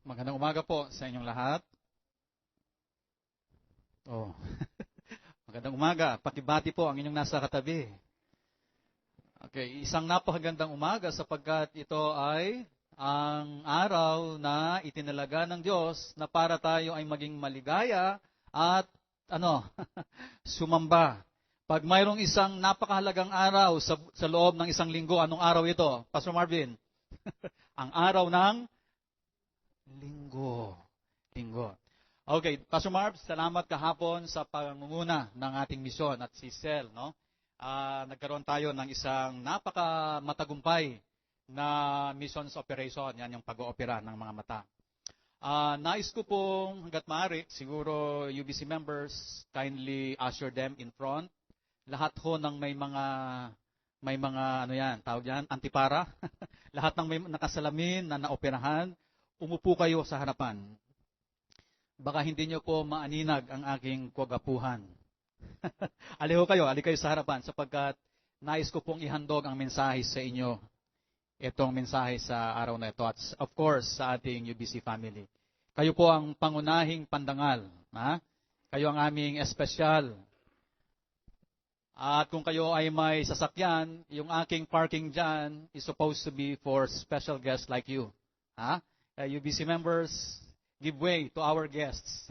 Magandang umaga po sa inyong lahat. Oh. Magandang umaga. Pakibati po ang inyong nasa katabi. Okay, isang napakagandang umaga sapagkat ito ay ang araw na itinalaga ng Diyos na para tayo ay maging maligaya at sumamba. Pag mayroong isang napakahalagang araw sa loob ng isang linggo, anong araw ito? Pastor Marvin? Ang araw ng Linggo. Okay, Pastor Marv, salamat kahapon sa pangunguna ng ating misyon at si Sel, no? Nagkaroon tayo ng isang napakamatagumpay na missions operation, yan yung pag-oopera ng mga mata. Nais ko pong hanggat maaari, siguro UBC members, kindly usher them in front. Lahat ho ng may mga tawag yan, antipara. Lahat ng may nakasalamin na naoperahan, umupo kayo sa harapan. Baka hindi nyo po maaninag ang aking kwagapuhan. Ali kayo sa harapan sapagkat nais ko pong ihandog ang mensahe sa inyo. Itong mensahe sa araw na ito at of course sa ating UBC family. Kayo po ang pangunahing pandangal. Ha? Kayo ang aming espesyal. At kung kayo ay may sasakyan, yung aking parking dyan is supposed to be for special guests like you. Ha? UBC members, give way to our guests,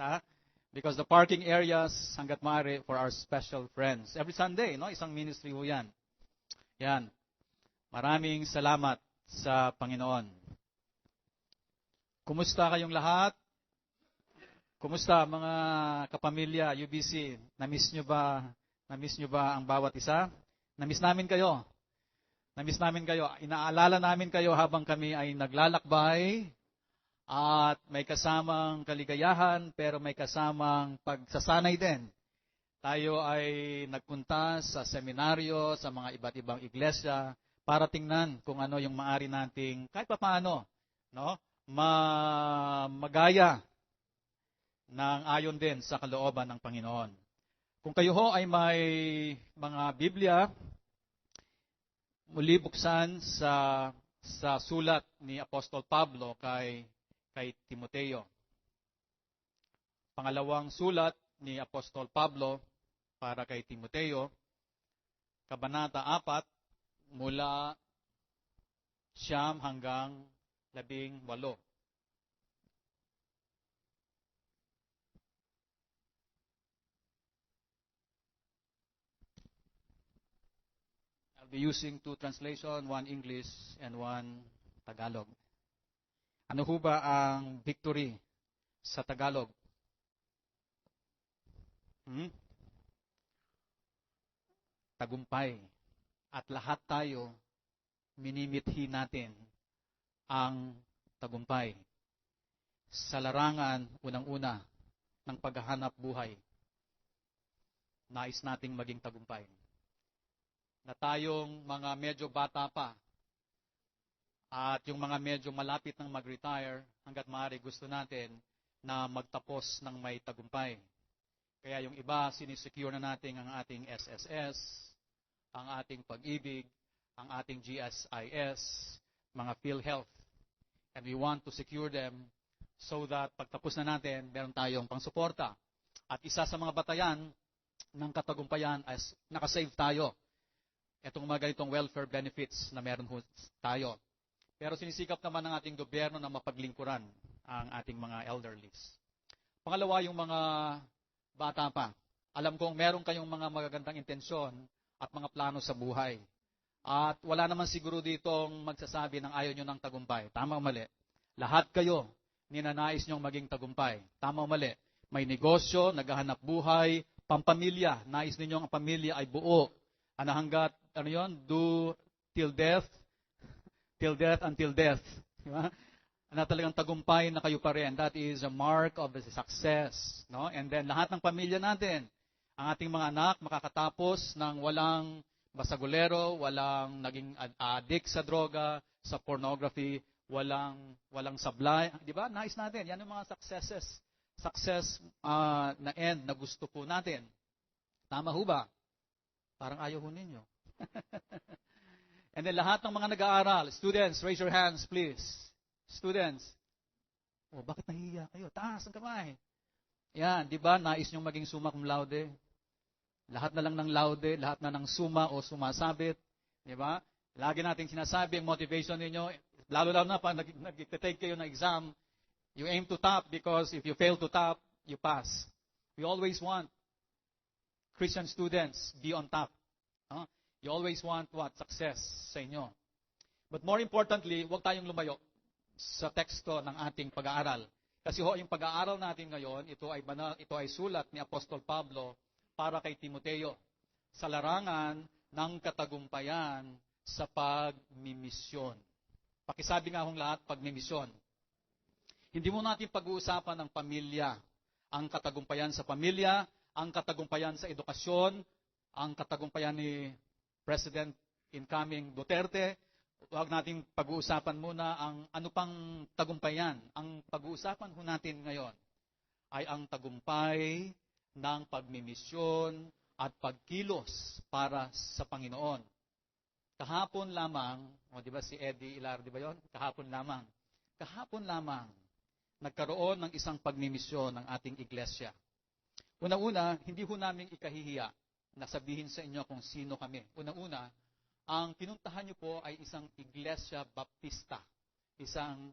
because the parking areas, hanggat maaari, for our special friends. Every Sunday, no? Isang ministry ho yan. Yan. Maraming salamat sa Panginoon. Kumusta kayong lahat? Kumusta mga kapamilya, UBC? Namiss nyo ba ang bawat isa? Namiss namin kayo. Inaalala namin kayo habang kami ay naglalakbay. At may kasamang kaligayahan, pero may kasamang pagsasanay din. Tayo ay nagpunta sa seminaryo, sa mga iba't ibang iglesia, para tingnan kung ano yung maaari nating, kahit pa paano, no? Magaya ng ayon din sa kalooban ng Panginoon. Kung kayo ho ay may mga Biblia, muli buksan sa sulat ni Apostol Pablo kay Timoteo. Pangalawang sulat ni Apostol Pablo para kay Timoteo, Kabanata 4, mula 9 hanggang 18. I'll be using two translation, one English and one Tagalog. Ano ho ba ang victory sa Tagalog? Tagumpay. At lahat tayo, minimithi natin ang tagumpay. Sa larangan, unang-una, ng paghahanap buhay, nais nating maging tagumpay. Na tayong mga medyo bata pa, at yung mga medyo malapit ng mag-retire, hanggat maaari gusto natin na magtapos ng may tagumpay. Kaya yung iba, sinisecure na natin ang ating SSS, ang ating pag-ibig, ang ating GSIS, mga PhilHealth. And we want to secure them so that pagtapos na natin, meron tayong pangsuporta. At isa sa mga batayan ng katagumpayan is nakasave tayo. Itong mga ganitong welfare benefits na meron tayo. Pero sinisikap naman ng ating gobyerno na mapaglingkuran ang ating mga elderlies. Pangalawa, yung mga bata pa. Alam kong meron kayong mga magagandang intensyon at mga plano sa buhay. At wala naman siguro ditong magsasabi ng ayaw nyo ng tagumpay. Tama o mali? Lahat kayo, ninanais nyong maging tagumpay. Tama o mali? May negosyo, naghahanap buhay, pampamilya. Nais ninyong ang pamilya ay buo. Do till death until death. Diba? Na talagang tagumpay na kayo pa rin. That is a mark of the success. No? And then lahat ng pamilya natin, ang ating mga anak makakatapos ng walang basagulero, walang naging addict sa droga, sa pornography, walang sablay. Di ba? Nais natin. Yan yung mga success na end na gusto po natin. Tama ho ba? Parang ayaw ho ninyo. And then lahat ng mga nag-aaral, students, raise your hands please. Students. O, bakit nahihiya kayo? Taas ang kamay. Yan, di ba? Nais niyong maging summa cum laude? Lahat na lang ng laude, lahat na ng suma o sumasabit. Di ba? Lagi nating sinasabi, ang motivation ninyo, lalo-lalo na pag nag-take kayo ng exam, you aim to top because if you fail to top, you pass. We always want Christian students be on top. Huh? You always want what? Success sa inyo. But more importantly, huwag tayong lumayo sa teksto ng ating pag-aaral. Kasi yung pag-aaral natin ngayon, ito ay sulat ni Apostol Pablo para kay Timoteo sa larangan ng katagumpayan sa pagmimisyon. Pakisabi nga hong lahat, pagmimisyon. Hindi mo natin pag-uusapan ng pamilya, ang katagumpayan sa pamilya, ang katagumpayan sa edukasyon, ang katagumpayan ni President incoming Duterte. Huwag nating pag-uusapan muna ang ano pang tagumpayan. Ang pag-uusapan ho natin ngayon ay ang tagumpay ng pagmimisyon at pagkilos para sa Panginoon. Kahapon lamang, di ba si Eddie Ilar, di ba yon? Kahapon lamang, nagkaroon ng isang pagmimisyon ng ating iglesia. Una-una, hindi ho namin ikahihiya na sabihin sa inyo kung sino kami. Una-una, ang pinuntahan niyo po ay isang Iglesia Baptista, isang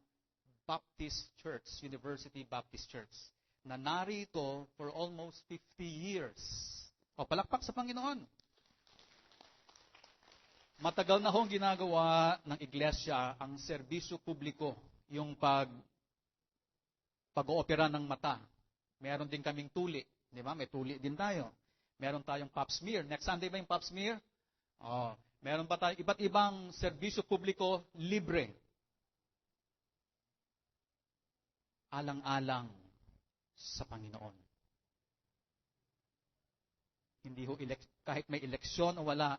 Baptist Church, University Baptist Church, na narito for almost 50 years. O, palakpak sa Panginoon. Matagal na hong ginagawa ng Iglesia ang serbisyo publiko, yung pag-oopera ng mata. Meron din kaming tuli, di ba? May tuli din tayo. Meron tayong pap smear. Next Sunday ba yung pap smear? Oh, meron pa tayong iba't ibang serbisyo publiko libre. Alang-alang sa Panginoon. Hindi ho kahit may eleksyon o wala,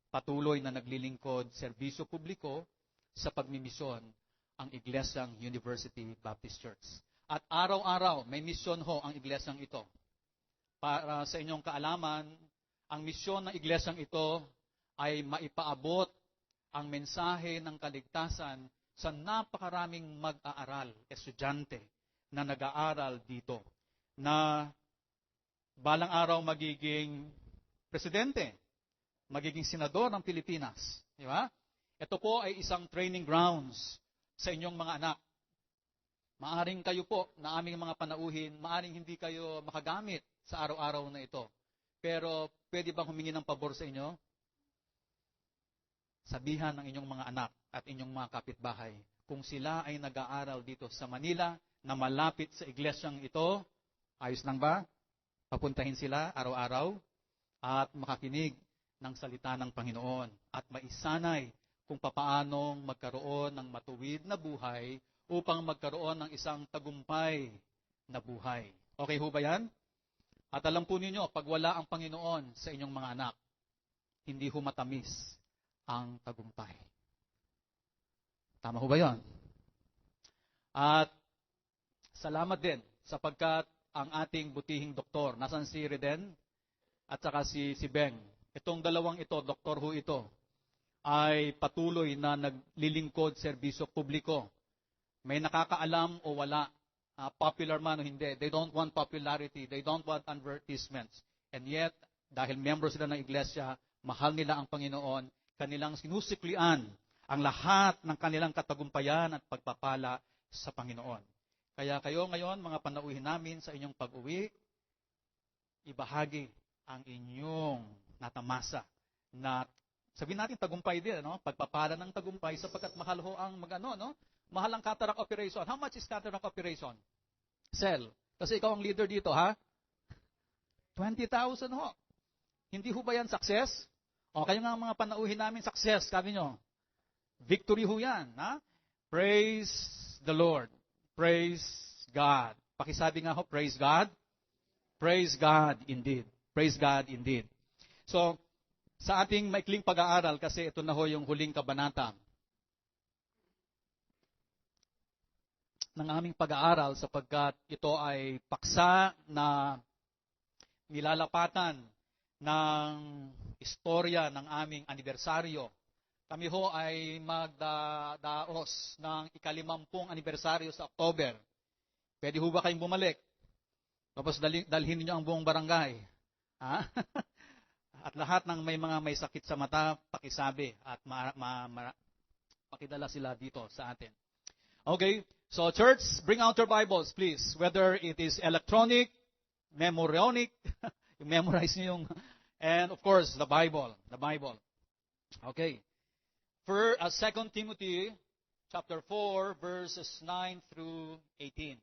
patuloy na naglilingkod serbisyo publiko sa pagmimisyon ang Iglesyang University Baptist Church. At araw-araw may misyon ho ang iglesyang ito. Para sa inyong kaalaman, ang misyon ng iglesyang ito ay maipaabot ang mensahe ng kaligtasan sa napakaraming mag-aaral, estudyante na nag-aaral dito, na balang araw magiging presidente, magiging senador ng Pilipinas. Di ba? Ito po ay isang training grounds sa inyong mga anak. Maaring kayo po, na aming mga panauhin, maaring hindi kayo makagamit sa araw-araw na ito. Pero pwede bang humingi ng pabor sa inyo? Sabihan ng inyong mga anak at inyong mga kapitbahay, kung sila ay nag-aaral dito sa Manila, na malapit sa iglesyang ito, ayos lang ba? Papuntahin sila araw-araw at makakinig ng salita ng Panginoon at maisanay kung papaanong magkaroon ng matuwid na buhay upang magkaroon ng isang tagumpay na buhay. Okay ho ba yan? At alam po ninyo, pag wala ang Panginoon sa inyong mga anak, hindi ho matamis ang tagumpay. Tama ho ba yan? At salamat din sapagkat ang ating butihing doktor, nasan si Reden at saka si Beng, itong dalawang ito, doktor ho ito, ay patuloy na naglilingkod serbisyo publiko. May nakakaalam o wala, popular man o hindi, they don't want popularity, they don't want advertisements. And yet, dahil member sila ng iglesia, mahal nila ang Panginoon, kanilang sinusiklian ang lahat ng kanilang katagumpayan at pagpapala sa Panginoon. Kaya kayo ngayon, mga panauhin namin sa inyong pag-uwi, ibahagi ang inyong natamasa na sabihin natin tagumpay din, no? Pagpapala ng tagumpay sapagkat mahal ho ang mahal ang cataract operation. How much is cataract operation? Sell. Kasi ikaw ang leader dito, ha? 20,000 ho. Hindi ho ba yan success? O kayo nga mga panauhin namin success, sabi nyo. Victory ho yan, ha? Praise the Lord. Praise God. Pakisabi nga ho, praise God. Praise God indeed. Praise God indeed. So, sa ating maikling pag-aaral, kasi ito na ho yung huling kabanata ng aming pag-aaral sapagkat ito ay paksa na nilalapatan ng istorya ng aming anibersaryo. Kami ho ay magdadaos ng ika-50 anibersaryo sa October. Pwede ho ba kayong bumalik? Tapos dalhin niyo ang buong barangay. Ha? At lahat ng may sakit sa mata, pakisabi at pakidala sila dito sa atin. Okay, so church, bring out your Bibles, please. Whether it is electronic, memorionic, memorize niyo yung, and of course, the Bible. Okay. 2 Timothy chapter 4, verses 9 through 18.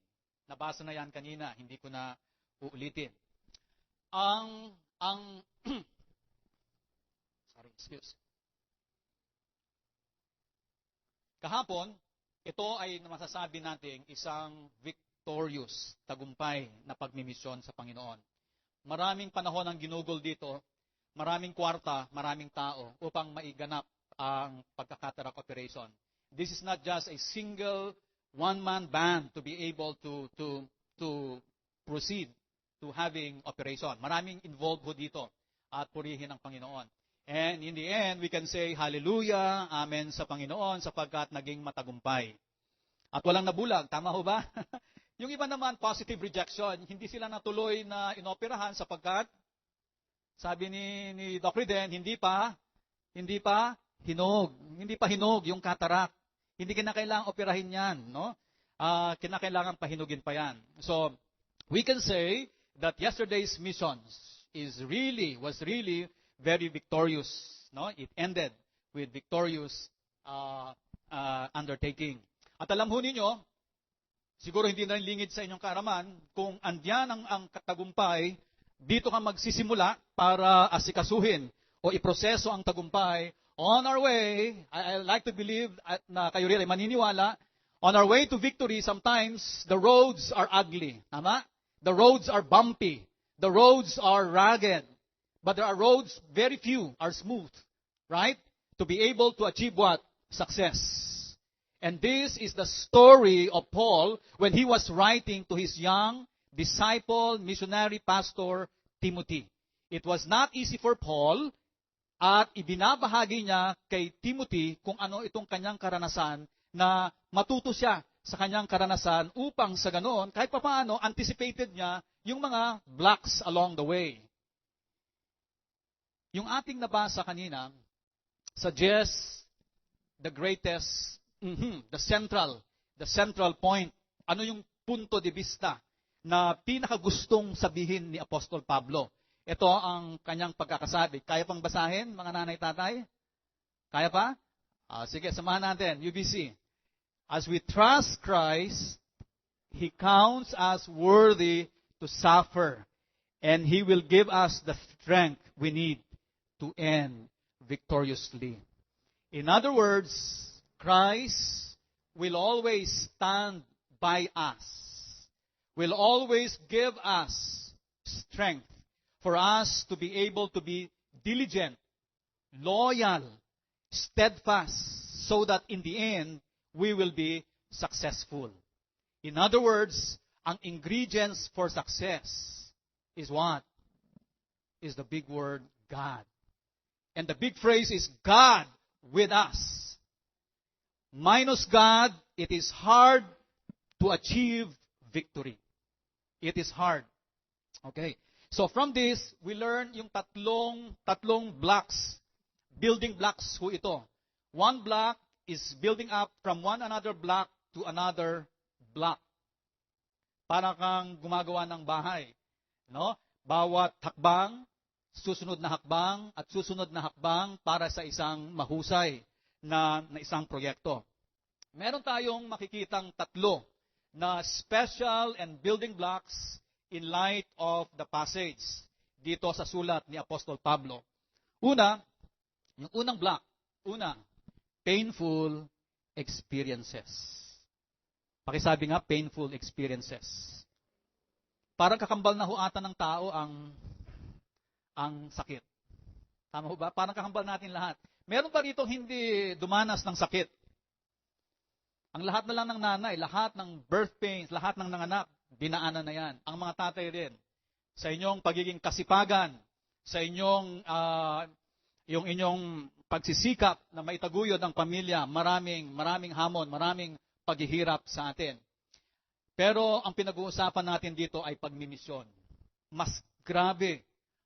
Nabasa na yan kanina, hindi ko na uulitin. Kahapon, ito ay masasabi nating isang victorious, tagumpay na pagmimisyon sa Panginoon. Maraming panahon ang ginugol dito, maraming kwarta, maraming tao upang maiganap ang pagkakatarak operation. This is not just a single one-man band to be able to proceed to having operation. Maraming involved ho dito at purihin ang Panginoon. And in the end, we can say, Hallelujah, Amen sa Panginoon sapagkat naging matagumpay. At walang nabulag, tama ho ba? Yung iba naman, positive rejection, hindi sila natuloy na inoperahan sapagkat, sabi ni Doc Riden, hindi pa hinog yung cataract. Hindi kinakailangang operahin yan, no? Kinakailangan pahinugin pa yan. So, we can say that yesterday's missions was really very victorious, no? It ended with victorious undertaking. At alam ho ninyo, siguro hindi na lingid sa inyong kaaraman, kung andyan ang tagumpay, dito ka magsisimula para asikasuhin o iproseso ang tagumpay. On our way, I like to believe na kayo rin ay maniniwala, on our way to victory, sometimes the roads are ugly. Tama? The roads are bumpy. The roads are rugged. But there are roads, very few are smooth. Right? To be able to achieve what? Success. And this is the story of Paul when he was writing to his young disciple, missionary, pastor, Timothy. It was not easy for Paul at ibinabahagi niya kay Timothy kung ano itong kanyang karanasan na matuto siya sa kanyang karanasan upang sa ganoon, kahit pa paano, anticipated niya yung mga blocks along the way. Yung ating nabasa kanina suggests the greatest, the central point. Ano yung punto de vista na pinakagustong sabihin ni Apostol Pablo? Ito ang kanyang pagkakasabi. Kaya pang basahin, mga nanay, tatay? Kaya pa? Sige, samahan natin. UBC. As we trust Christ, He counts us worthy to suffer, and He will give us the strength we need to end victoriously. In other words, Christ will always stand by us, will always give us strength for us to be able to be diligent, loyal, steadfast, so that in the end, we will be successful. In other words, ang ingredients for success is what? Is the big word, God. And the big phrase is God with us. Minus God, it is hard to achieve victory. It is hard. Okay. So from this, we learn yung tatlong blocks, building blocks ho ito. One block is building up from one another block to another block. Para kang gumagawa ng bahay. No? Bawat hakbang, susunod na hakbang, at susunod na hakbang para sa isang mahusay na isang proyekto. Meron tayong makikitang tatlo na special and building blocks in light of the passage dito sa sulat ni Apostol Pablo. Una, yung unang block, painful experiences. Pakisabi nga, painful experiences. Parang kakambal na huatan ng tao ang sakit. Tama ho ba? Parang kakambal natin lahat. Meron pa rito hindi dumanas ng sakit. Ang lahat na lang ng nanay, lahat ng birth pains, lahat ng nanganak, dinaanan na yan. Ang mga tatay rin. Sa inyong pagiging kasipagan, sa inyong yung inyong pagsisikap na maitaguyod ang pamilya, maraming hamon, maraming paghihirap sa atin. Pero ang pinag-uusapan natin dito ay pagmimisyon. Mas grabe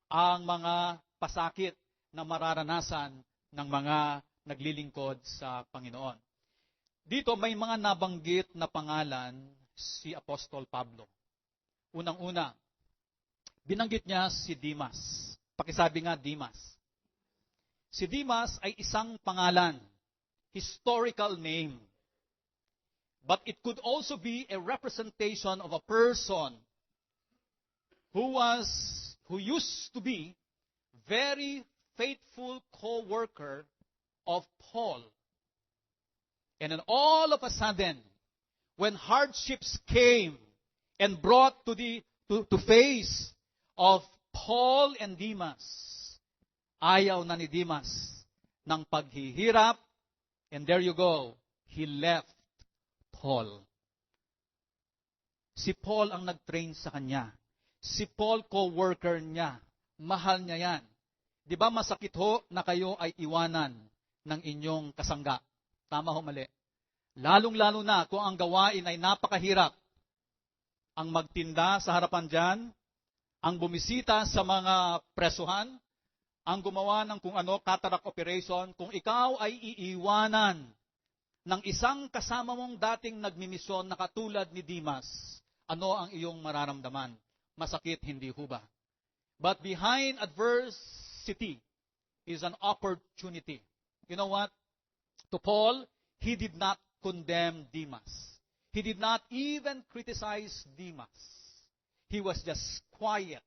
ang mga pasakit na mararanasan ng mga naglilingkod sa Panginoon. Dito may mga nabanggit na pangalan si Apostol Pablo. Unang-una, binanggit niya si Dimas. Pakisabi nga, Dimas. Si Dimas ay isang pangalan, historical name. But it could also be a representation of a person who used to be very faithful co-worker of Paul. And then all of a sudden, when hardships came and brought to face of Paul and Demas, ayaw na ni Demas ng paghihirap, and there you go, he left Paul. Si Paul ang nag-train sa kanya. Si Paul, co-worker niya. Mahal niya yan. Di ba masakit ho na kayo ay iwanan ng inyong kasangga? Tama ho, mali. Lalong-lalo na kung ang gawain ay napakahirap. Ang magtinda sa harapan dyan, ang bumisita sa mga presuhan, ang gumawa ng kung ano, cataract operation, kung ikaw ay iiwanan ng isang kasama mong dating nagmimisyon na katulad ni Dimas, ano ang iyong mararamdaman? Masakit, hindi ho ba? But behind adversity is an opportunity. You know what? To Paul, he did not condemn Demas. He did not even criticize Demas. He was just quiet.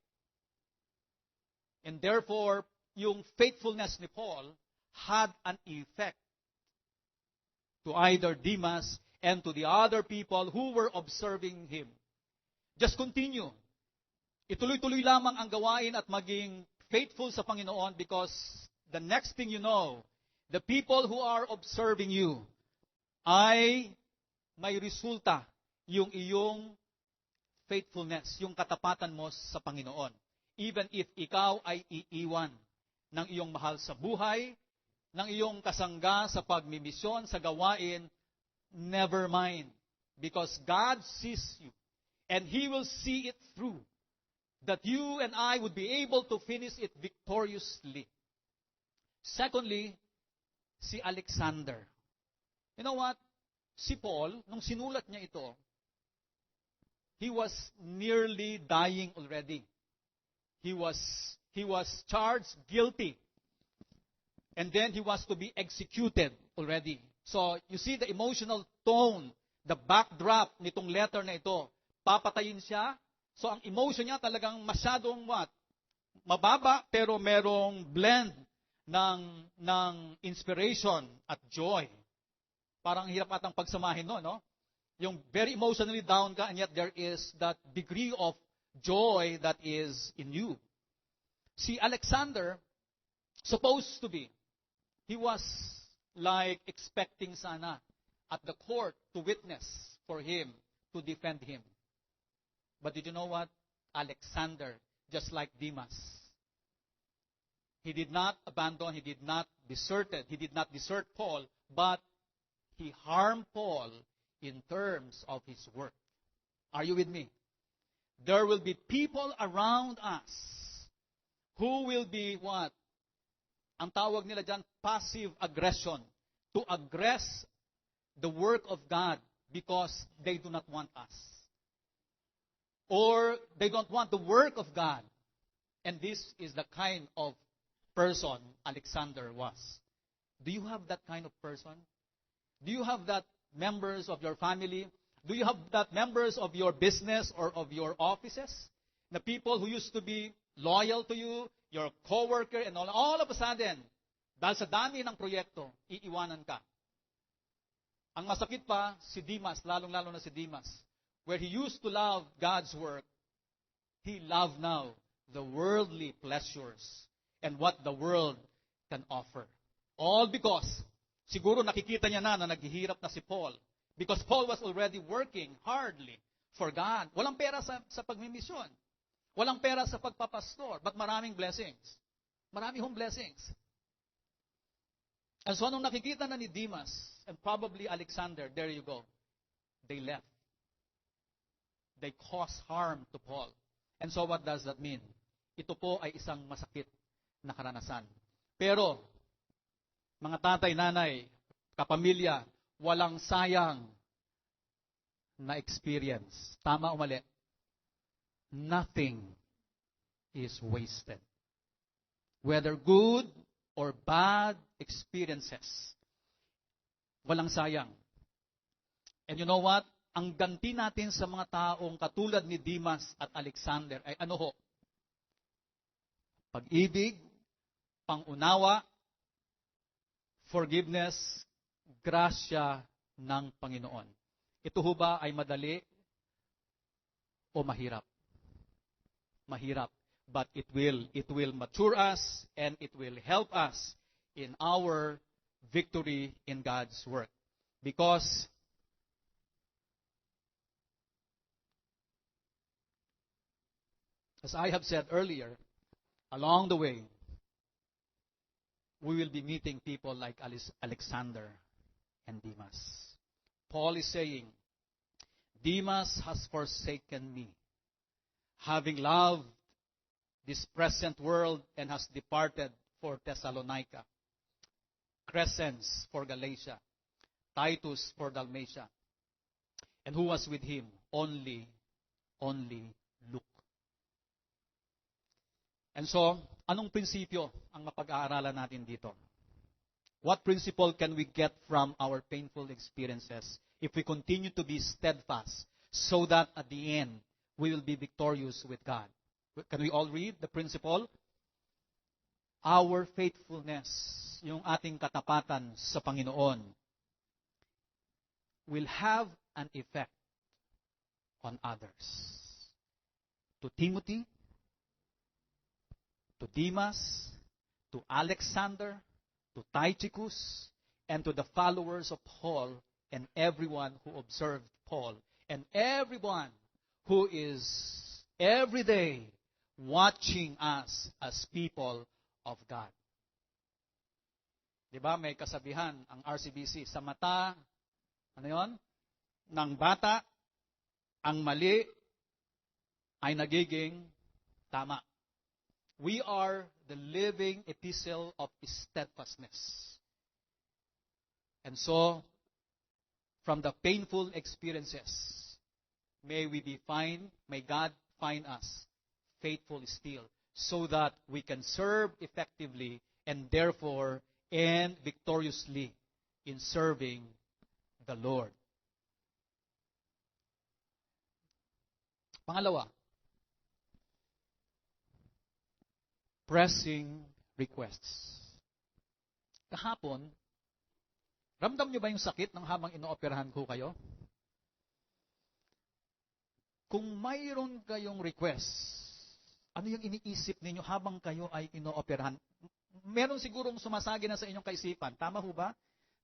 And therefore, yung faithfulness ni Paul had an effect to either Demas and to the other people who were observing him. Just continue. Ituloy-tuloy lamang ang gawain at maging faithful sa Panginoon, because the next thing you know, the people who are observing you ay may resulta yung iyong faithfulness, yung katapatan mo sa Panginoon. Even if ikaw ay iiwan ng iyong mahal sa buhay, ng iyong kasangga sa pagmimisyon, sa gawain, never mind. Because God sees you, and He will see it through, that you and I would be able to finish it victoriously. Secondly, si Alexander. You know what? Si Paul, nung sinulat niya ito, he was nearly dying already. He was charged guilty. And then he was to be executed already. So, you see the emotional tone, the backdrop nitong letter na ito. Papatayin siya. So, ang emotion niya talagang masyadong mababa, pero merong blend ng inspiration at joy. Parang hirap atang pagsamahin, no? Yung very emotionally down ka, and yet there is that degree of joy that is in you. Si Alexander, supposed to be, he was like expecting sana at the court to witness for him, to defend him. But did you know what? Alexander, just like Demas, he did not abandon, he did not desert Paul, but he harmed Paul in terms of his work. Are you with me? There will be people around us who will be what? Ang tawag nila dyan, passive aggression. To aggress the work of God because they do not want us. Or they don't want the work of God. And this is the kind of person Alexander was. Do you have that kind of person? Do you have that members of your family? Do you have that members of your business or of your offices? The people who used to be loyal to you, your coworker, and all of a sudden, dahil sa dami ng proyekto, iiwanan ka. Ang masakit pa, si Demas, lalong-lalo na si Demas, where he used to love God's work, he loved now the worldly pleasures and what the world can offer. All because, siguro nakikita niya na naghihirap na si Paul. Because Paul was already working hardly for God. Walang pera sa pagmimisyon. Walang pera sa pagpapastor. But maraming blessings. Marami hong blessings. And so nung nakikita na ni Demas and probably Alexander, there you go. They left. they cause harm to Paul. And so what does that mean? Ito po ay isang masakit na karanasan. Pero, mga tatay, nanay, kapamilya, walang sayang na experience. Tama o mali? Nothing is wasted. Whether good or bad experiences, walang sayang. And you know what? Ang ganti natin sa mga taong katulad ni Demas at Alexander ay ano ho? Pag-ibig, pangunawa, forgiveness, grasya ng Panginoon. Ito ho ba ay madali o mahirap? Mahirap. But it will mature us and it will help us in our victory in God's work. Because as I have said earlier, along the way, we will be meeting people like Alexander and Demas. Paul is saying, Demas has forsaken me, having loved this present world and has departed for Thessalonica, Crescens for Galatia, Titus for Dalmatia, and who was with him? Only Luke. And so, anong prinsipyo ang mapag-aaralan natin dito? What principle can we get from our painful experiences if we continue to be steadfast so that at the end, we will be victorious with God? Can we all read the principle? Our faithfulness, yung ating katapatan sa Panginoon, will have an effect on others. To Timothy, to Demas, to Alexander, to Tychicus, and to the followers of Paul, and everyone who observed Paul, and everyone who is every day watching us as people of God. Diba, may kasabihan ang RCBC, sa mata, ano yon? Ng bata, ang mali ay nagiging tama. We are the living epistle of steadfastness. And so, from the painful experiences, may God find us faithful still, so that we can serve effectively and therefore end victoriously in serving the Lord. Pangalawa, pressing requests. Kahapon, ramdam nyo ba yung sakit ng habang inooperahan ko kayo? Kung mayroon kayong request, ano yung iniisip ninyo habang kayo ay inooperahan? Meron sigurong sumasagi na sa inyong kaisipan. Tama ho ba?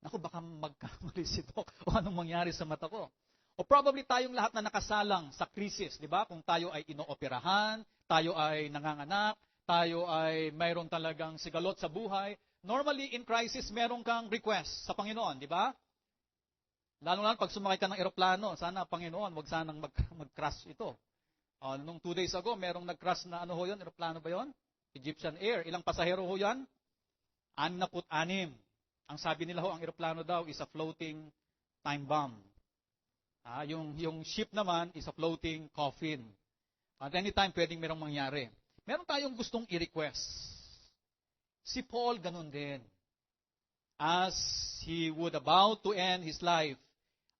Naku, baka magkamali si Doc o anong mangyari sa mata ko. O probably tayong lahat na nakasalang sa krisis, di ba? Kung tayo ay inooperahan, tayo ay nanganganak, tayo ay mayroon talagang sigalot sa buhay. Normally, in crisis, meron kang request sa Panginoon, di ba? Lalo-lalo pag sumakay ka ng eroplano, sana, Panginoon, wag sanang mag-crash ito. Nung 2 days ago, merong nag-crash na ano ho yun? Eroplano ba yun? Egyptian Air. Ilang pasahero ho yan? 66. Ang sabi nila ho, ang eroplano daw is a floating time bomb. Yung ship naman is a floating coffin. At anytime, pwedeng merong mangyari. Meron tayong gustong i-request. Si Paul, ganun din. As he would about to end his life,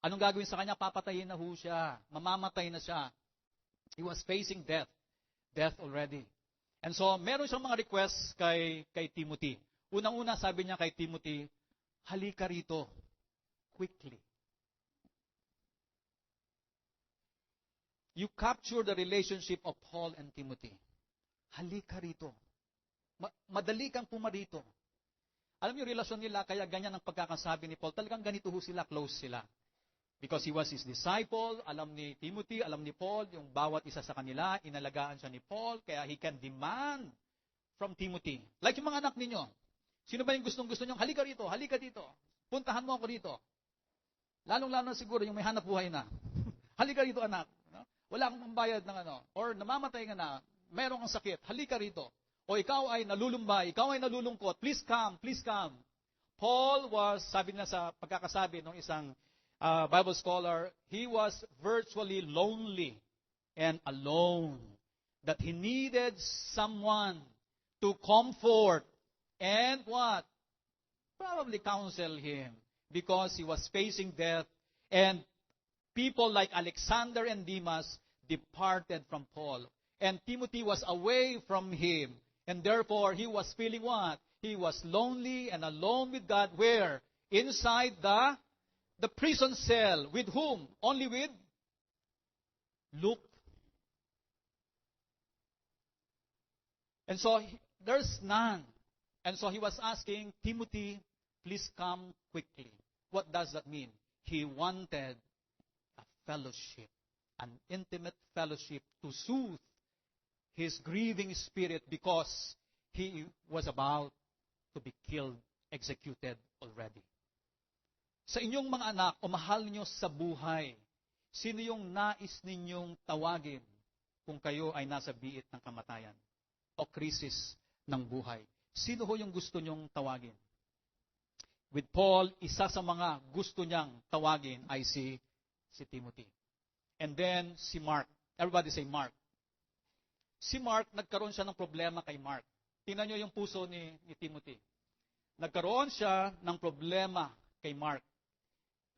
anong gagawin sa kanya? Papatayin na ho siya. Mamamatay na siya. He was facing death. Death already. And so, meron siyang mga requests kay Timothy. Unang-una, sabi niya kay Timothy, halika rito. Quickly. You capture the relationship of Paul and Timothy. Halika rito. Madali kang pumarito. Alam niyo, relasyon nila, kaya ganyan ang pagkakasabi ni Paul. Talagang ganito ho sila, close sila. Because he was his disciple, alam ni Timothy, alam ni Paul, yung bawat isa sa kanila, inalagaan siya ni Paul, kaya he can demand from Timothy. Like yung mga anak ninyo. Sino ba yung gustong-gusto nyo? Halika rito, halika dito. Puntahan mo ako rito. Lalong-lalo siguro yung may hanap buhay na. Halika rito, anak. No? wala kang pambayad ng ano, or namamatay ka na, meron kang sakit, halika rito. O ikaw ay nalulumbay, ikaw ay nalulungkot, please come, please come. Paul was, sabi na sa pagkakasabi ng isang Bible scholar, he was virtually lonely and alone. That he needed someone to comfort and what? Probably counsel him because he was facing death, and people like Alexander and Demas departed from Paul. And Timothy was away from him. And therefore, he was feeling what? He was lonely and alone with God. Where? Inside the prison cell. With whom? Only with Luke. And so, there's none. And so he was asking, Timothy, please come quickly. What does that mean? He wanted a fellowship, an intimate fellowship to soothe his grieving spirit because he was about to be killed, executed already. Sa inyong mga anak o mahal nyo sa buhay, sino yung nais ninyong tawagin kung kayo ay nasa biit ng kamatayan o krisis ng buhay? Sino ho yung gusto nyong tawagin? With Paul, isa sa mga gusto niyang tawagin ay si Timothy. And then si Mark. Everybody say Mark. Si Mark, nagkaroon siya ng problema kay Mark. Tingnan nyo yung puso ni Timothy. Nagkaroon siya ng problema kay Mark.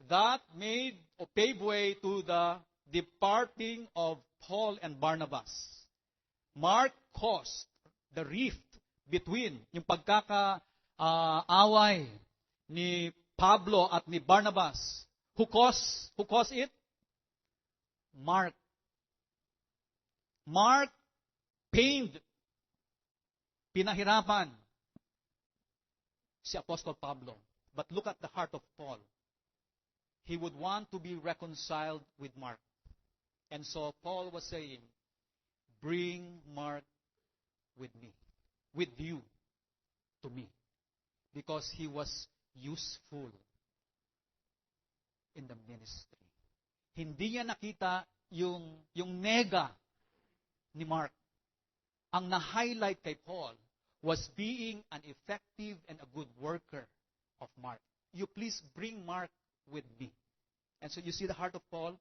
That made or paved way to the departing of Paul and Barnabas. Mark caused the rift between yung pagkakaaway ni Pablo at ni Barnabas. Who caused it? Mark. Mark pained, pinahirapan si Apostle Pablo. But look at the heart of Paul. He would want to be reconciled with Mark. And so Paul was saying, bring Mark with me, with you, to me. Because he was useful in the ministry. Hindi niya nakita yung nega ni Mark. Ang na-highlight kay Paul was being an effective and a good worker of Mark. You please bring Mark with me. And so you see the heart of Paul?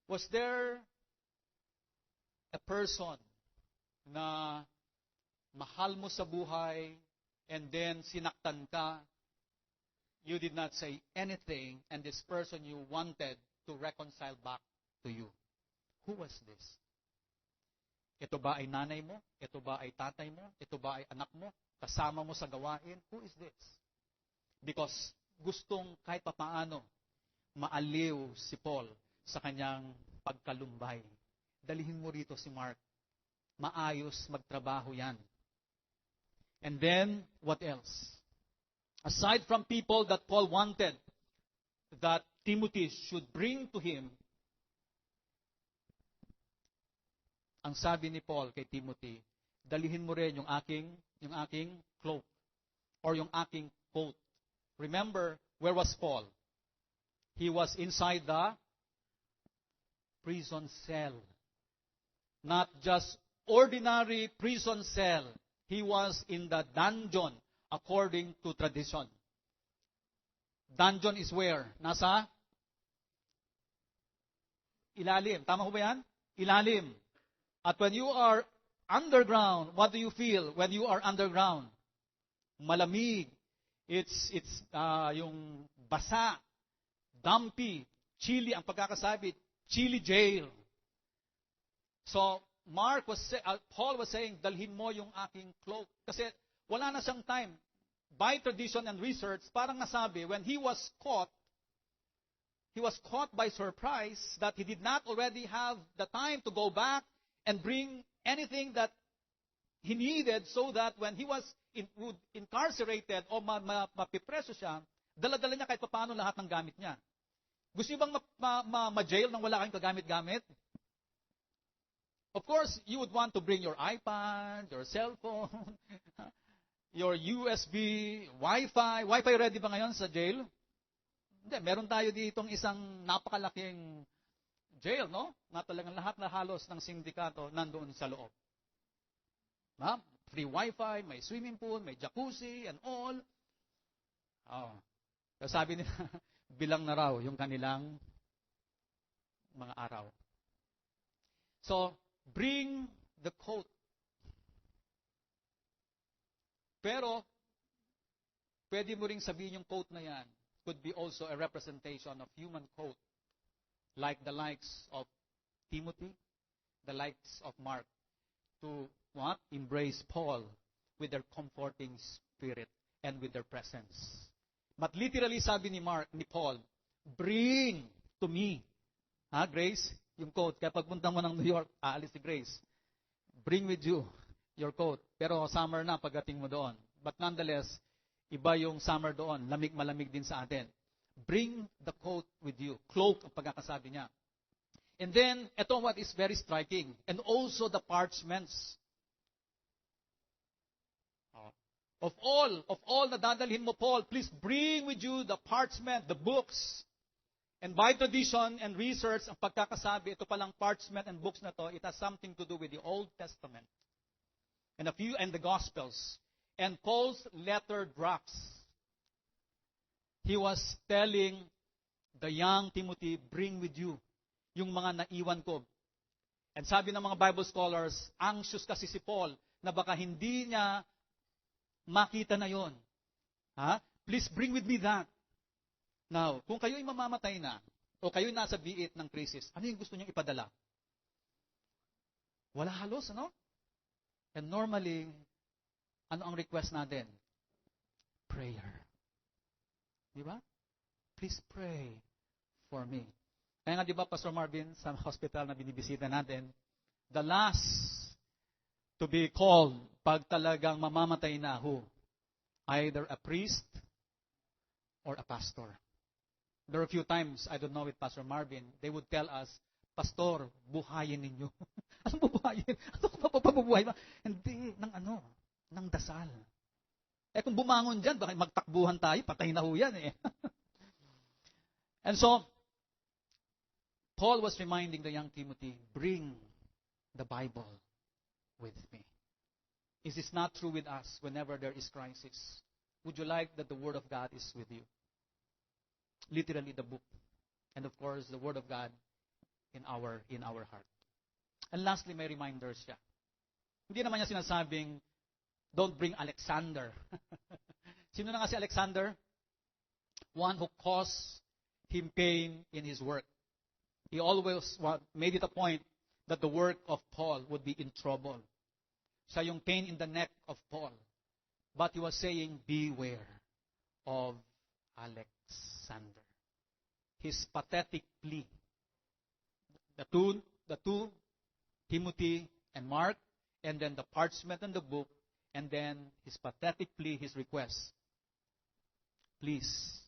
Was there a person na mahal mo sa buhay and then sinaktan ka, you did not say anything, and this person you wanted to reconcile back to you? Who was this? Ito ba ay nanay mo? Ito ba ay tatay mo? Ito ba ay anak mo? Kasama mo sa gawain? Who is this? Because gustong kahit papaano maaliw si Paul sa kanyang pagkalumbay. Dalihin mo rito si Mark. Maayos magtrabaho yan. And then, what else? Aside from people that Paul wanted that Timothy should bring to him, ang sabi ni Paul kay Timothy, dalihin mo rin yung aking cloak or yung aking coat. Remember, where was Paul? He was inside the prison cell. Not just ordinary prison cell. He was in the dungeon according to tradition. Dungeon is where? Nasa ilalim. Tama ko ba yan? Ilalim. At when you are underground, what do you feel when you are underground? Malamig. It's yung basa, dumpy, chilly ang pagkakasabi, chilly jail. So Paul was saying, dalhin mo yung aking cloak. Kasi wala na siyang time. By tradition and research, parang nasabi, when he was caught by surprise that he did not already have the time to go back and bring anything that he needed so that when he was incarcerated o mapipreso siya, dala-dala niya kahit paano lahat ng gamit niya. Gusto niyo bang ma-jail nang wala kayong kagamit-gamit? Of course, you would want to bring your iPad, your cellphone, your USB, Wi-Fi. Wi-Fi ready ba ngayon sa jail? Hindi, meron tayo ditong isang napakalaking jail, no? Na talagang lahat na halos ng sindikato nandoon sa loob. Ha? Free wifi, may swimming pool, may jacuzzi, and all. Oh. So sabi nila, bilang na raw yung kanilang mga araw. So, bring the coat. Pero, pwede mo ring sabihin yung coat na yan could be also a representation of human coat, like the likes of Timothy, the likes of Mark, to what? Embrace Paul with their comforting spirit and with their presence. But literally sabi ni Paul, bring to me. Grace? Yung coat. Kaya pagpunta mo ng New York, aalis si Grace. Bring with you your coat. Pero summer na pagdating mo doon. But nonetheless, iba yung summer doon. Malamig din sa atin. Bring the coat with you. Cloak ang pagkakasabi niya. And then, ito what is very striking. And also the parchments. Of all na dadalhin mo, Paul, please bring with you the parchment, the books. And by tradition and research, ang pagkakasabi, ito palang parchment and books na to, it has something to do with the Old Testament. And the Gospels. And Paul's letter drafts. He was telling the young Timothy, bring with you yung mga naiwan ko. And sabi ng mga Bible scholars, anxious kasi si Paul na baka hindi niya makita na yon. Please bring with me that. Now, kung kayo'y mamamatay na, o kayo'y nasa biit ng crisis, ano yung gusto niyong ipadala? Wala halos, ano? And normally, ano ang request natin? Prayer. Di ba? Please pray for me. Kaya nga, di ba, Pastor Marvin, sa hospital na binibisita natin, the last to be called pag talagang mamamatay na who? Either a priest or a pastor. There are a few times, I don't know with Pastor Marvin, they would tell us, Pastor, buhayin ninyo. Anong buhayin? Ano ka papabuhay ba? Hindi, ng dasal. Kung bumangon dyan, baka magtakbuhan tayo, patay na ho yan eh. And so, Paul was reminding the young Timothy, bring the Bible with me. Is this not true with us whenever there is crisis? Would you like that the Word of God is with you? Literally the book. And of course, the Word of God in our heart. And lastly, may reminders siya. Hindi naman niya sinasabing, don't bring Alexander. Sino na nga si Alexander? One who caused him pain in his work. He always made it a point that the work of Paul would be in trouble. Siya yung pain in the neck of Paul. But he was saying, beware of Alexander. His pathetic plea. The two, Timothy and Mark, and then the parchment and the book, and then his pathetic plea, his request. Please,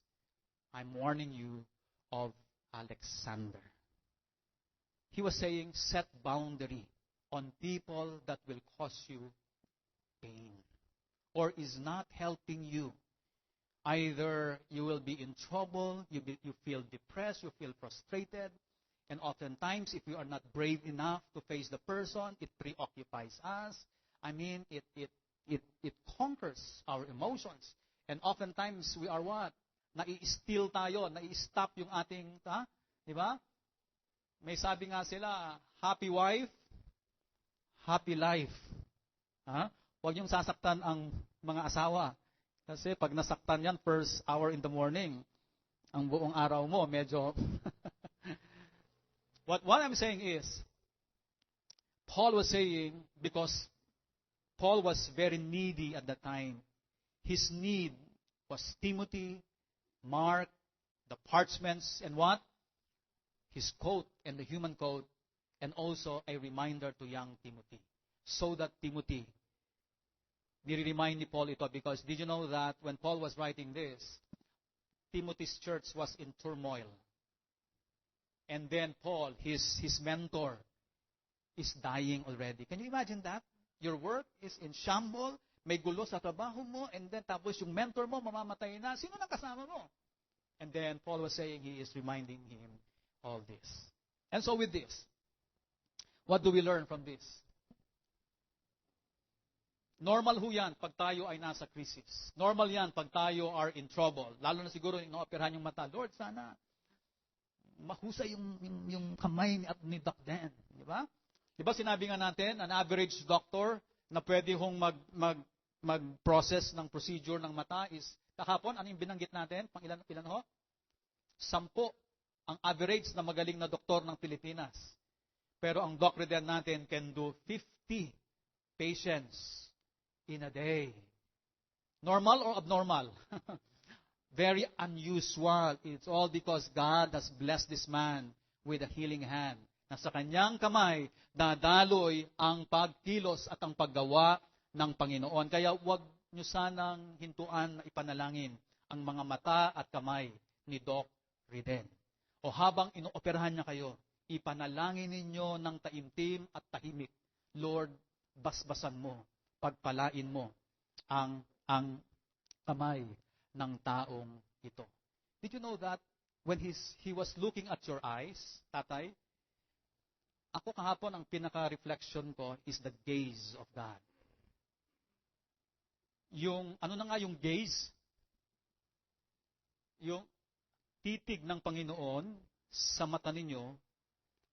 I'm warning you of Alexander. He was saying, set boundary on people that will cause you pain or is not helping you. Either you will be in trouble, you feel depressed, you feel frustrated, and oftentimes if we are not brave enough to face the person, it preoccupies us. I mean, it conquers our emotions. And oftentimes we are what? Nai-steal tayo, nai-stop yung ating, di ba? May sabi nga sila, happy wife, happy life. Huwag yung sasaktan ang mga asawa. Kasi pag nasaktan yan, first hour in the morning, ang buong araw mo, medyo... What I'm saying is, Paul was saying, because Paul was very needy at that time, his need was Timothy, Mark, the parchments, and what? His coat and the human coat, and also a reminder to young Timothy. So that Timothy, nire-remind ni Paul ito because did you know that when Paul was writing this, Timothy's church was in turmoil. And then Paul, his mentor, is dying already. Can you imagine that? Your work is in shambles, may gulo sa trabaho mo, and then tapos yung mentor mo, mamamatay na. Sino nang kasama mo? And then Paul was saying he is reminding him all this. And so with this, what do we learn from this? Normal ho yan pag tayo ay nasa crisis. Normal yan pag tayo are in trouble. Lalo na siguro inooperahan yung mata. Lord, sana mahusay yung kamay ni Doc Dan. Di ba? Di ba sinabi nga natin, an average doctor na pwede hong mag-process ng procedure ng mata is, kahapon, ano yung binanggit natin? Pang ilan ho? 10 ang average na magaling na doktor ng Pilipinas. Pero ang Doc Reden natin can do 50 patients in a day. Normal or abnormal? Very unusual. It's all because God has blessed this man with a healing hand. Na sa kanyang kamay, dadaloy ang pagkilos at ang paggawa ng Panginoon. Kaya huwag nyo sanang hintuan na ipanalangin ang mga mata at kamay ni Doc Reden. O habang inooperahan niya kayo, ipanalangin ninyo ng taimtim at tahimik. Lord, basbasan mo, pagpalain mo ang kamay ng taong ito. Did you know that when he was looking at your eyes, tatay, ako kahapon ang pinaka-reflection ko is the gaze of God. Yung, ano na nga yung gaze? Yung titig ng Panginoon sa mata ninyo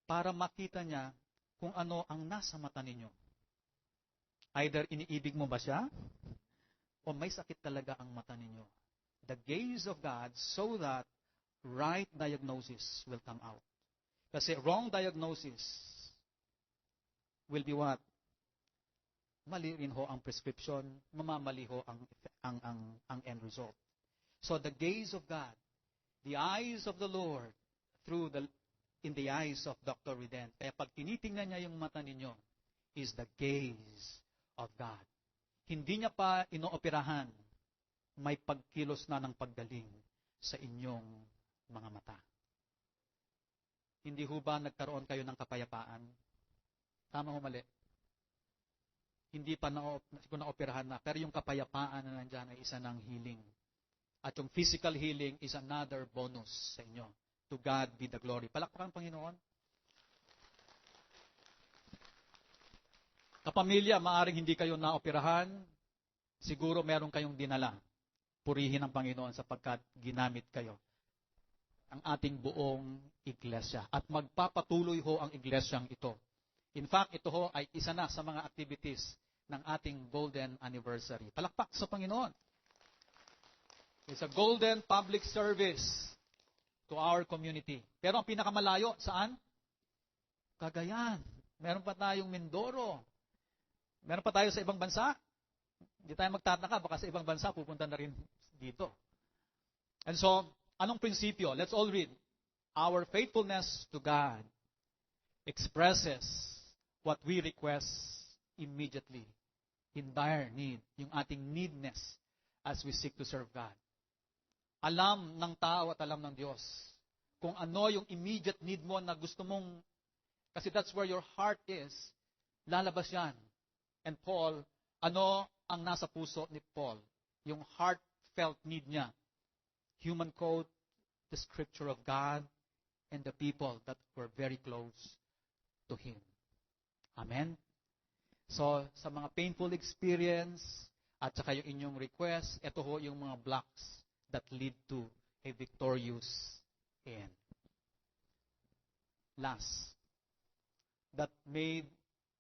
para makita niya kung ano ang nasa mata ninyo. Either iniibig mo ba siya o may sakit talaga ang mata ninyo. The gaze of God so that right diagnosis will come out. Kasi wrong diagnosis will be what? Mali rin ho ang prescription, mamamali ho ang end result. So the gaze of God, the eyes of the Lord in the eyes of Dr. Reden. Kaya pag tinitingnan niya yung mata ninyo, is the gaze of God. Hindi niya pa inooperahan, may pagkilos na ng paggaling sa inyong mga mata. Hindi ho ba nagkaroon kayo ng kapayapaan? Tama o mali? Hindi pa na-operahan na, pero yung kapayapaan na nandyan ay isa ng healing. At yung physical healing is another bonus sa inyo. To God be the glory. Palakpakan, Panginoon. Kapamilya, maaring hindi kayo naoperahan, siguro meron kayong dinala. Purihin ang Panginoon sapagkat ginamit kayo. Ang ating buong iglesia. At magpapatuloy ho ang iglesyang ito. In fact, ito ho ay isa na sa mga activities ng ating golden anniversary. Palakpak sa Panginoon. It's a golden public service to our community. Pero ang pinakamalayo, saan? Cagayan. Meron pa tayong Mindoro. Meron pa tayo sa ibang bansa. Hindi tayo magtataka, baka sa ibang bansa pupunta na rin dito. And so, anong prinsipyo? Let's all read. Our faithfulness to God expresses what we request immediately in dire need, yung ating needness as we seek to serve God. Alam ng tao at alam ng Diyos kung ano yung immediate need mo na gusto mong, kasi that's where your heart is, lalabas yan. And Paul, ano ang nasa puso ni Paul? Yung heartfelt need niya. Human quote, the scripture of God and the people that were very close to Him. Amen? So, sa mga painful experience at saka yung inyong request, ito ho yung mga blocks that lead to a victorious end. Last, that made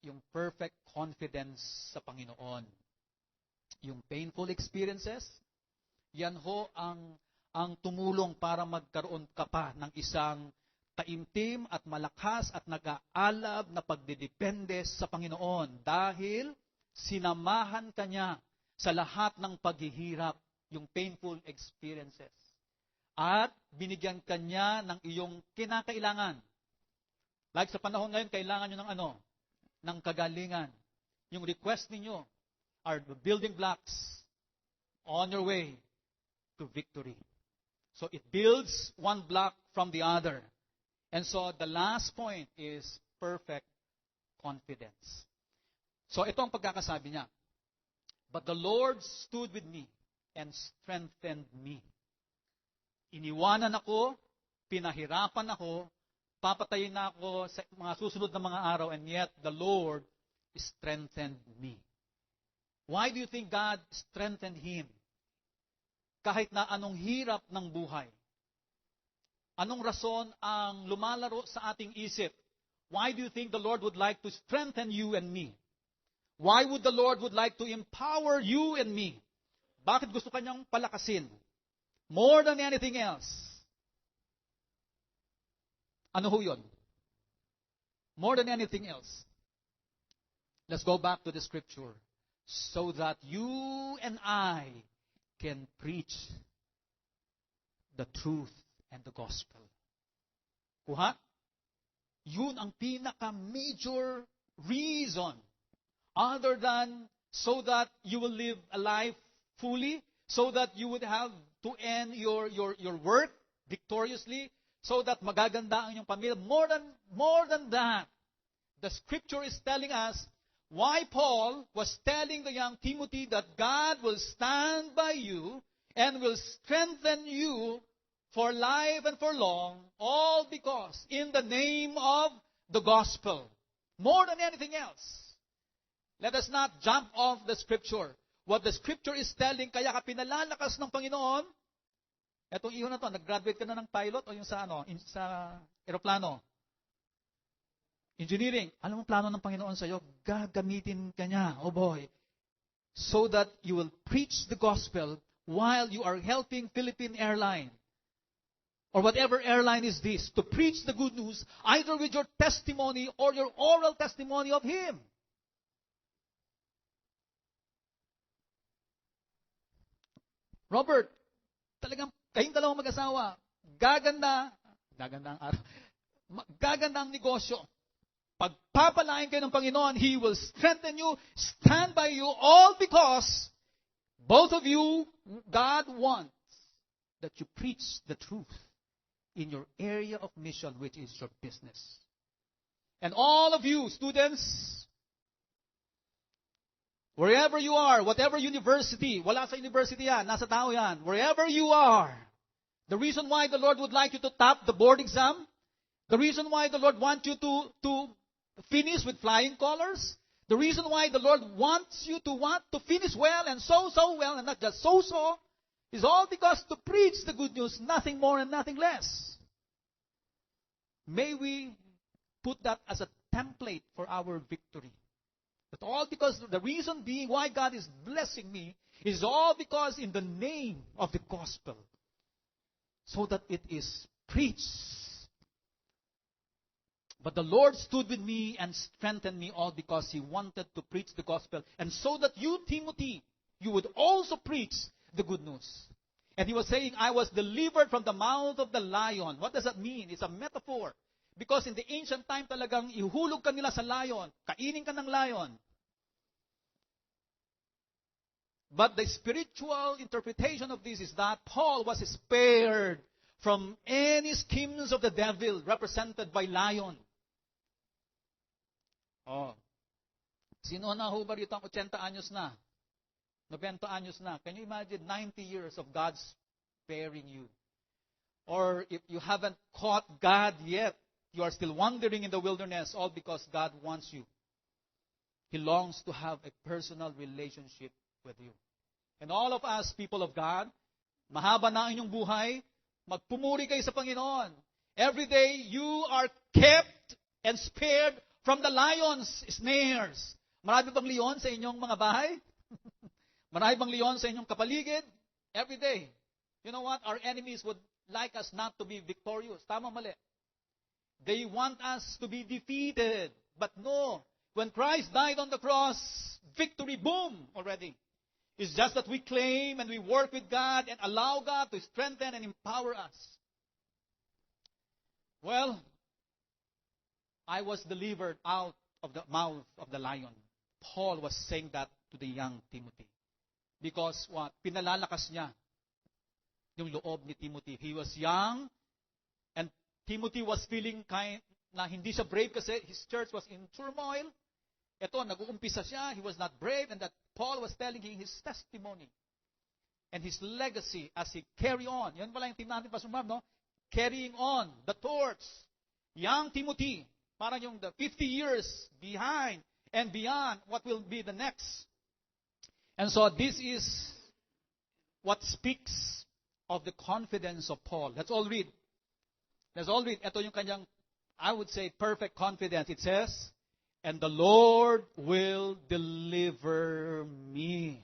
yung perfect confidence sa Panginoon. Yung painful experiences, yan ho ang tumulong para magkaroon ka pa ng isang taimtim at malakas at nag-aalab na pagdidepende sa Panginoon dahil sinamahan ka niya sa lahat ng paghihirap, yung painful experiences. At binigyan ka niya ng iyong kinakailangan. Like sa panahon ngayon, kailangan nyo ng ano? Ng kagalingan. Yung request ninyo are the building blocks on your way to victory. So it builds one block from the other. And so the last point is perfect confidence. So ito ang pagkakasabi niya. But the Lord stood with me and strengthened me. Iniwanan ako, pinahirapan ako, papatayin na ako sa mga susunod na mga araw, and yet the Lord strengthened me. Why do you think God strengthened him? Kahit na anong hirap ng buhay. Anong rason ang lumalaro sa ating isip? Why do you think the Lord would like to strengthen you and me? Why would the Lord would like to empower you and me? Bakit gusto kanyang palakasin? More than anything else. Ano ho yun? More than anything else. Let's go back to the scripture. So that you and I can preach the truth and the gospel. Kuha? Yun ang pinaka-major reason other than so that you will live a life fully, so that you would have to end your work victoriously, so that magaganda ang inyong pamilya. More than that, the scripture is telling us why Paul was telling the young Timothy that God will stand by you and will strengthen you for life and for long, all because in the name of the gospel. More than anything else. Let us not jump off the scripture. What the scripture is telling, kaya ka pinalalakas ng Panginoon, etong iho na to, nag-graduate ka na ng pilot o yung sa sa eroplano? Engineering. Alam mo plano ng Panginoon sa iyo, gagamitin ka niya, oh boy, so that you will preach the gospel while you are helping Philippine Airlines or whatever airline is this, to preach the good news either with your testimony or your oral testimony of Him. Robert, talagang kayong dalawang mag-asawa, gaganda ang negosyo. Pagpapalain kayo ng Panginoon, He will strengthen you, stand by you, all because both of you, God wants that you preach the truth in your area of mission, which is your business. And all of you, students, wherever you are, whatever university, wala sa university yan, nasa tao yan, wherever you are, the reason why the Lord would like you to top the board exam, the reason why the Lord wants you to finish with flying colors, the reason why the Lord wants you to want to finish well and so well, and not just so, is all because to preach the good news, nothing more and nothing less. May we put that as a template for our victory. But all because the reason being why God is blessing me is all because in the name of the gospel, so that it is preached. But the Lord stood with me and strengthened me all because He wanted to preach the gospel. And so that you, Timothy, you would also preach the good news. And he was saying, I was delivered from the mouth of the lion. What does that mean? It's a metaphor. Because in the ancient time talagang ihulog ka nila sa lion. Kainin ka ng lion. But the spiritual interpretation of this is that Paul was spared from any schemes of the devil represented by lion. Oh. Sino na ho ba rito ang 80 anyos na? 90 anyos na. Can you imagine 90 years of God sparing you? Or if you haven't caught God yet, you are still wandering in the wilderness, all because God wants you. He longs to have a personal relationship with you. And all of us, people of God, mahaba na ang inyong buhay, magpumuri kayo sa Panginoon. Every day, you are kept and spared from the lion's snares. Marami bang leon sa inyong mga bahay? Marami bang leon sa inyong kapaligid? Every day. You know what? Our enemies would like us not to be victorious. Tama, mali. They want us to be defeated. But no. When Christ died on the cross, victory, boom, already. It's just that we claim and we work with God and allow God to strengthen and empower us. Well, I was delivered out of the mouth of the lion. Paul was saying that to the young Timothy. Because what? Pinalalakas niya yung loob ni Timothy. He was young and Timothy was feeling na hindi siya brave kasi his church was in turmoil. Ito, nag-uumpisa siya. He was not brave and that Paul was telling him his testimony and his legacy as he carry on. Yan pala yung team natin, Pastor Ma'am, no? Carrying on the torch. young Timothy, parang yung the 50 years behind and beyond what will be the next. And so this is what speaks of the confidence of Paul. Let's all read. Ito yung kanyang, I would say, perfect confidence. It says, and the Lord will deliver me.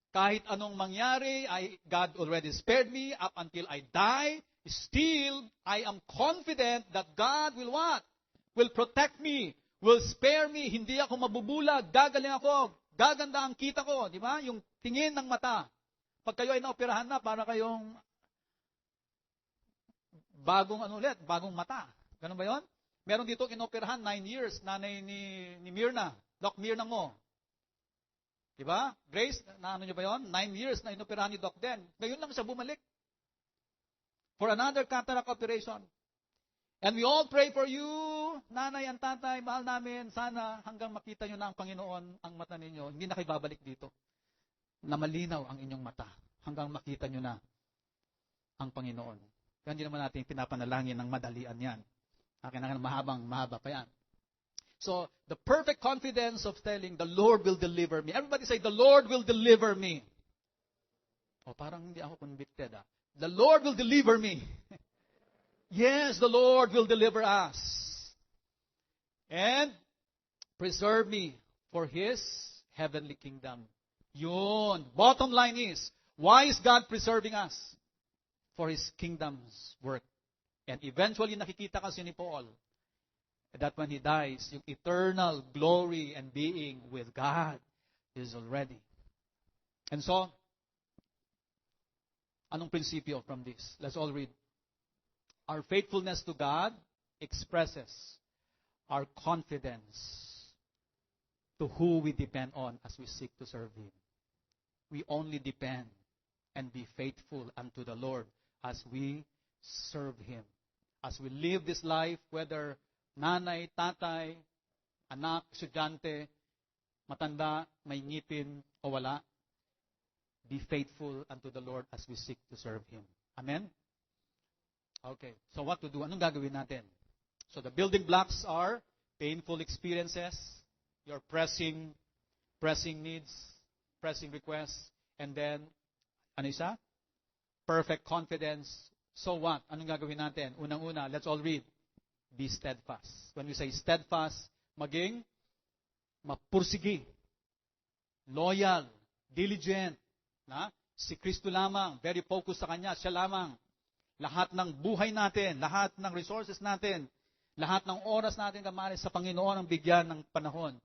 Kahit anong mangyari, God already spared me up until I die. Still, I am confident that God will what? Will protect me, will spare me. Hindi ako mabubulag, gagaling ako, gaganda ang kita ko. Di ba? Yung tingin ng mata. Pag kayo ay naoperahan na, para kayong bagong mata. Ganun ba yun? Meron dito inoperahan 9 years, nanay ni Mirna, Doc Mirna mo. Diba? Grace, naano nyo ba yun? 9 years na inoperahan ni Doc Den. Ngayon lang siya bumalik for another cataract operation. And we all pray for you, nanay and tatay, mahal namin, sana hanggang makita nyo na ang Panginoon ang mata ninyo. Hindi na kayo babalik dito. Na malinaw ang inyong mata hanggang makita nyo na ang Panginoon. Kaya hindi naman natin pinapanalangin ng madalian yan. Kailangan mahaba pa yan. So, the perfect confidence of telling, the Lord will deliver me. Everybody say, the Lord will deliver me. O, parang hindi ako convicted. The Lord will deliver me. Yes, the Lord will deliver us. And preserve me for His heavenly kingdom. Yun. Bottom line is, why is God preserving us? For His kingdom's work. And eventually, nakikita kasi ni Paul that when he dies, yung eternal glory and being with God is already. And so, anong prinsipyo from this? Let's all read. Our faithfulness to God expresses our confidence to who we depend on as we seek to serve Him. We only depend and be faithful unto the Lord as we serve Him. As we live this life, whether nanay, tatay, anak, estudyante, matanda, may ngipin o wala, be faithful unto the Lord as we seek to serve Him. Amen? Okay, so what to do? Anong gagawin natin? So the building blocks are painful experiences, your pressing needs, pressing requests, and then, ano isa? Perfect confidence. So what? Anong gagawin natin? Unang-una, let's all read. Be steadfast. When we say steadfast, maging mapursigi, loyal, diligent. Na? Si Kristo lamang, very focused sa Kanya, siya lamang. Lahat ng buhay natin, lahat ng resources natin, lahat ng oras natin kamari sa Panginoon ang bigyan ng panahon.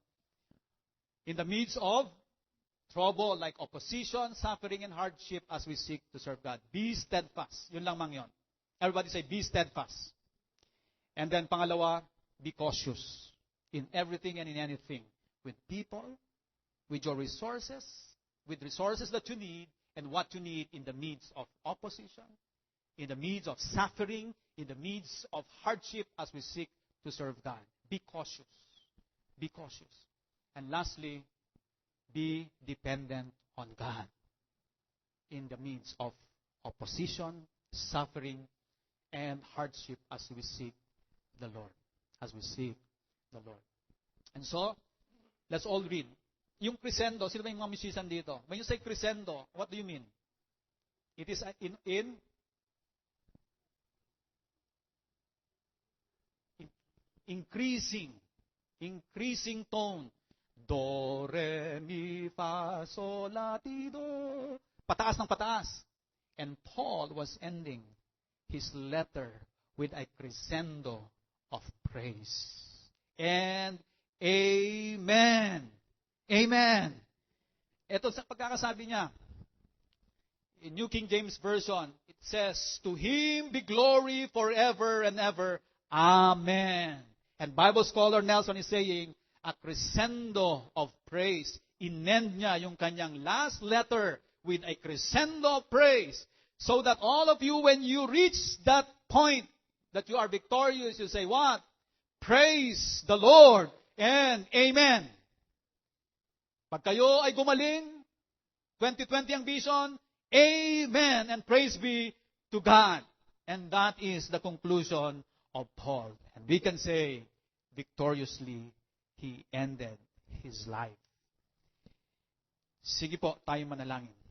In the midst of trouble like opposition, suffering, and hardship as we seek to serve God. Be steadfast. Yun lang mang yun. Everybody say, be steadfast. And then pangalawa, be cautious in everything and in anything. With people, with your resources, with resources that you need, and what you need in the midst of opposition, in the midst of suffering, in the midst of hardship as we seek to serve God. Be cautious. Be cautious. And lastly, be dependent on God in the midst of opposition, suffering, and hardship as we seek the Lord. As we seek the Lord. And so, let's all read. Yung crescendo, sino ba yung mga musician dito? When you say crescendo, what do you mean? It is in increasing tone. Do, re, mi, fa, sol, la, ti, do. Pataas ng pataas. And Paul was ending his letter with a crescendo of praise. And amen. Amen. Ito sa pagkakasabi niya. In New King James Version, it says, to Him be glory forever and ever. Amen. And Bible scholar Nelson is saying, a crescendo of praise. Inend niya yung kanyang last letter with a crescendo of praise. So that all of you, when you reach that point that you are victorious, you say, what? Praise the Lord and Amen. Pag kayo ay gumaling, 2020 ang vision, Amen and praise be to God. And that is the conclusion of Paul. And we can say, victoriously, he ended his life. Sige po, tayo manalangin.